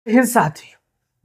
हिंद साथी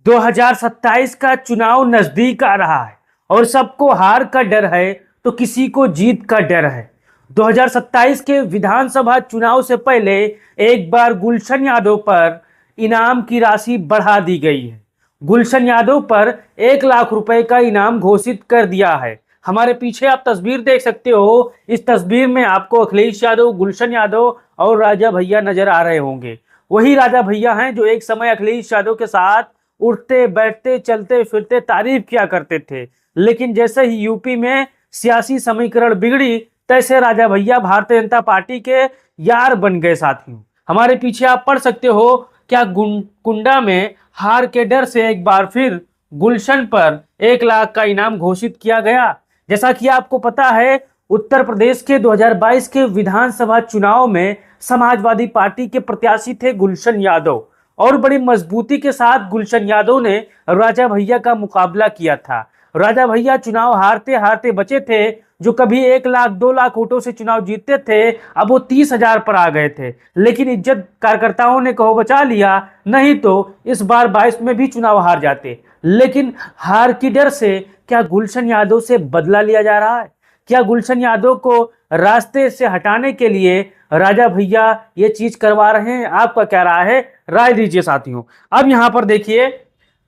2027 का चुनाव नजदीक आ रहा है और सबको हार का डर है तो किसी को जीत का डर है। 2027 के विधानसभा चुनाव से पहले एक बार गुलशन यादव पर इनाम की राशि बढ़ा दी गई है। गुलशन यादव पर 1 लाख रुपए का इनाम घोषित कर दिया है। हमारे पीछे आप तस्वीर देख सकते हो। इस तस्वीर में आपको अखिलेश यादव, गुलशन यादव और राजा भैया नजर आ रहे होंगे। वही राजा भैया हैं जो एक समय अखिलेश यादव के साथ उठते बैठते चलते फिरते तारीफ किया करते थे, लेकिन जैसे ही यूपी में सियासी समीकरण बिगड़ी तैसे राजा भैया भारतीय जनता पार्टी के यार बन गए। साथियों, हमारे पीछे आप पढ़ सकते हो, क्या कुंडा में हार के डर से एक बार फिर गुलशन पर 1 लाख का इनाम घोषित किया गया। जैसा कि आपको पता है, उत्तर प्रदेश के 2022 के विधानसभा चुनाव में समाजवादी पार्टी के प्रत्याशी थे गुलशन यादव और बड़ी मजबूती के साथ गुलशन यादव ने राजा भैया का मुकाबला किया था। राजा भैया चुनाव हारते हारते बचे थे। जो कभी 1 लाख 2 लाख वोटों से चुनाव जीतते थे, अब वो 30,000 पर आ गए थे, लेकिन इज्जत कार्यकर्ताओं ने कहो बचा लिया, नहीं तो इस बार 22 में भी चुनाव हार जाते। लेकिन हार की डर से क्या गुलशन यादव से बदला लिया जा रहा है? क्या गुलशन यादव को रास्ते से हटाने के लिए राजा भैया ये चीज करवा रहे हैं? आपका क्या राय है? राय दीजिए साथियों। अब यहां पर देखिए,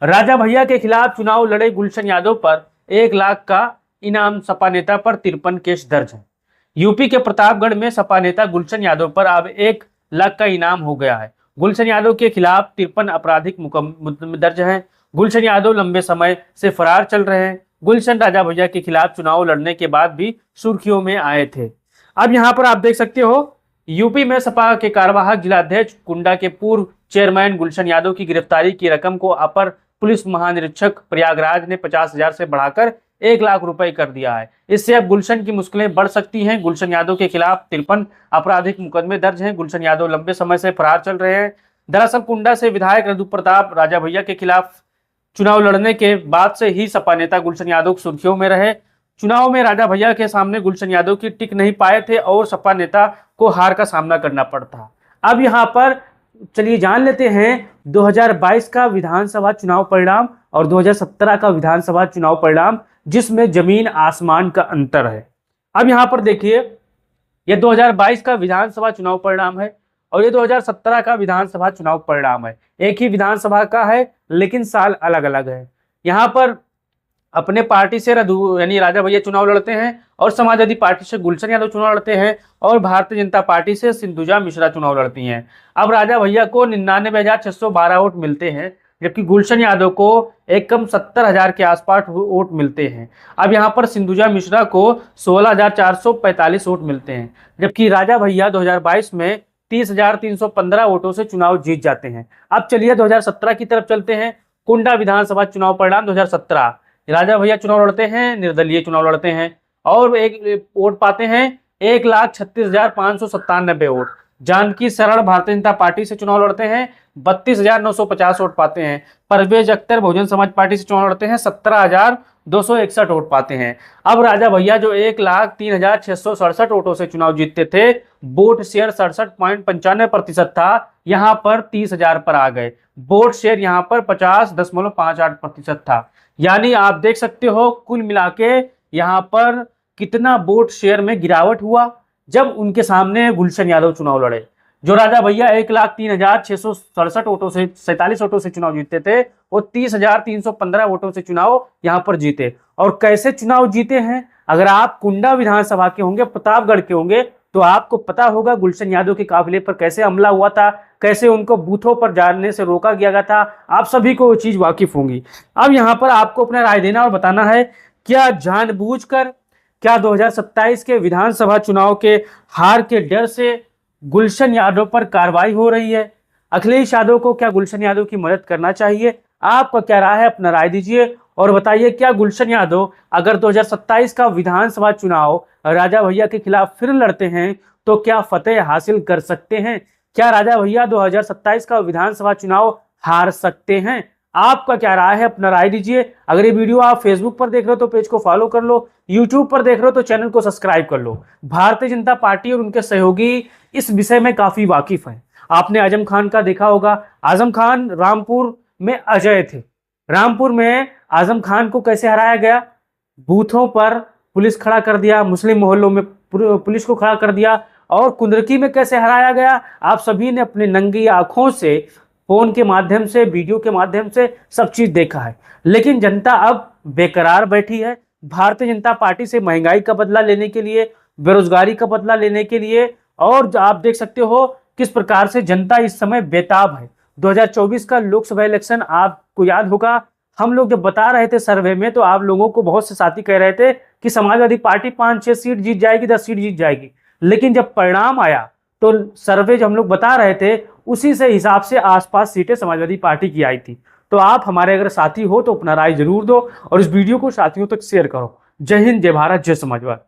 राजा भैया के खिलाफ चुनाव लड़े गुलशन यादव पर 1 लाख का इनाम, सपा नेता पर 53 केस दर्ज है। यूपी के प्रतापगढ़ में सपा नेता गुलशन यादव पर अब 1 लाख का इनाम हो गया है। गुलशन यादव के खिलाफ 53 आपराधिक मुकदमे दर्ज है। गुलशन यादव लंबे समय से फरार चल रहे हैं। गुलशन राजा भैया के खिलाफ चुनाव लड़ने के बाद भी सुर्खियों में आए थे। अब यहां पर आप देख सकते हो, यूपी में सपा के कार्यवाहक जिलाध्यक्ष कुंडा के पूर्व चेयरमैन गुलशन यादव की गिरफ्तारी की रकम को अपर पुलिस महानिरीक्षक प्रयागराज ने 50,000 से बढ़ाकर 1 लाख रुपए कर दिया है। इससे अब गुलशन की मुश्किलें बढ़ सकती हैं। गुलशन यादव के खिलाफ 53 आपराधिक मुकदमे दर्ज हैं। गुलशन यादव लंबे समय से फरार चल रहे हैं। दरअसल कुंडा से विधायक रघु प्रताप राजा भैया के खिलाफ चुनाव लड़ने के बाद से ही सपा नेता गुलशन यादव सुर्खियों में रहे। चुनाव में राजा भैया के सामने गुलशन यादव की टिक नहीं पाए थे और सपा नेता को हार का सामना करना पड़ता। अब यहां पर चलिए जान लेते हैं 2022 का विधानसभा चुनाव परिणाम और 2017 का विधानसभा चुनाव परिणाम, जिसमें जमीन आसमान का अंतर है। अब यहां पर देखिए, यह 2022 का विधानसभा चुनाव परिणाम है और ये 2017 का विधानसभा चुनाव परिणाम है। एक ही विधानसभा का है लेकिन साल अलग अलग है। यहाँ पर अपने पार्टी से रघु यानी राजा भैया चुनाव लड़ते हैं और समाजवादी पार्टी से गुलशन यादव चुनाव लड़ते हैं और भारतीय जनता पार्टी से सिंधुजा मिश्रा चुनाव लड़ती हैं। अब राजा भैया को 99,612 वोट मिलते हैं, जबकि गुलशन यादव को एक कम 70,000 के आसपास वोट मिलते हैं। अब यहाँ पर सिंधुजा मिश्रा को 16,445 वोट मिलते हैं, जबकि राजा भैया 2022 में 30,315 वोटों से चुनाव जीत जाते हैं। अब चलिए 2017 की तरफ चलते हैं। कुंडा विधानसभा चुनाव परिणाम 2017, राजा भैया चुनाव लड़ते हैं, निर्दलीय चुनाव लड़ते हैं और एक वोट पाते हैं 1,36,597 वोट। जानकी शरण भारतीय जनता पार्टी से चुनाव लड़ते हैं, 32,950 वोट पाते हैं। परवेज अख्तर बहुजन समाज पार्टी से चुनाव लड़ते हैं, 17,261 वोट पाते हैं। अब राजा भैया जो 1,03,667 वोटों से चुनाव जीतते थे, वोट शेयर 67.95% था, यहाँ पर 30,000 पर आ गए। वोट शेयर यहाँ पर 50.58% था। यानी आप देख सकते हो कुल मिला के यहाँ पर कितना वोट शेयर में गिरावट हुआ जब उनके सामने गुलशन यादव चुनाव लड़े। जो राजा भैया 1,03,667 वोटों से 47 वोटों से चुनाव जीतते थे, वो 30,315 वोटों से चुनाव यहाँ पर जीते। और कैसे चुनाव जीते हैं? अगर आप कुंडा विधानसभा के होंगे, प्रतापगढ़ के होंगे, तो आपको पता होगा गुलशन यादव के काफिले पर कैसे हमला हुआ था, कैसे उनको बूथों पर जाने से रोका गया था। आप सभी को वो चीज वाकिफ होंगी। अब यहाँ पर आपको अपना राय देना और बताना है, क्या जानबूझकर, क्या 2027 के विधानसभा चुनाव के हार के डर से गुलशन यादव पर कार्रवाई हो रही है? अखिलेश यादव को क्या गुलशन यादव की मदद करना चाहिए? आपका क्या राय है? अपना राय दीजिए और बताइए, क्या गुलशन यादव अगर 2027 का विधानसभा चुनाव राजा भैया के खिलाफ फिर लड़ते हैं तो क्या फतेह हासिल कर सकते हैं? क्या राजा भैया 2027 का विधानसभा चुनाव हार सकते हैं? आपका क्या राय है? अपना राय दीजिए। अगर ये वीडियो आप फेसबुक पर देख रहे हो तो पेज को फॉलो कर लो, यूट्यूब पर देख रहे हो तो चैनल को सब्सक्राइब कर लो। भारतीय जनता पार्टी और उनके सहयोगी इस विषय में काफी वाकिफ हैं। आपने आजम खान का देखा होगा। आजम खान रामपुर में अजय थे। रामपुर में आजम खान को कैसे हराया गया, बूथों पर पुलिस खड़ा कर दिया, मुस्लिम मोहल्लों में पुलिस को खड़ा कर दिया। और कुंदरकी में कैसे हराया गया, आप सभी ने अपने नंगी आंखों से, फोन के माध्यम से, वीडियो के माध्यम से सब चीज देखा है। लेकिन जनता अब बेकरार बैठी है। भारतीय जनता पार्टी से महंगाई का बदला लेने के लिए, बेरोजगारी का बदला लेने के लिए, और आप देख सकते हो किस प्रकार से जनता इस समय बेताब है। 2024 का लोकसभा इलेक्शन आपको याद होगा, हम लोग जब बता रहे थे सर्वे में, तो आप लोगों को बहुत से साथी कह रहे थे कि समाजवादी पार्टी 5-6 सीट जीत जाएगी, 10 सीट जीत जाएगी। लेकिन जब परिणाम आया तो सर्वे जो हम लोग बता रहे थे उसी से हिसाब से आसपास सीटें समाजवादी पार्टी की आई थी। तो आप हमारे अगर साथी हो तो अपना राय जरूर दो और इस वीडियो को साथियों तक शेयर करो। जय हिंद, जय भारत, जय समाजवाद।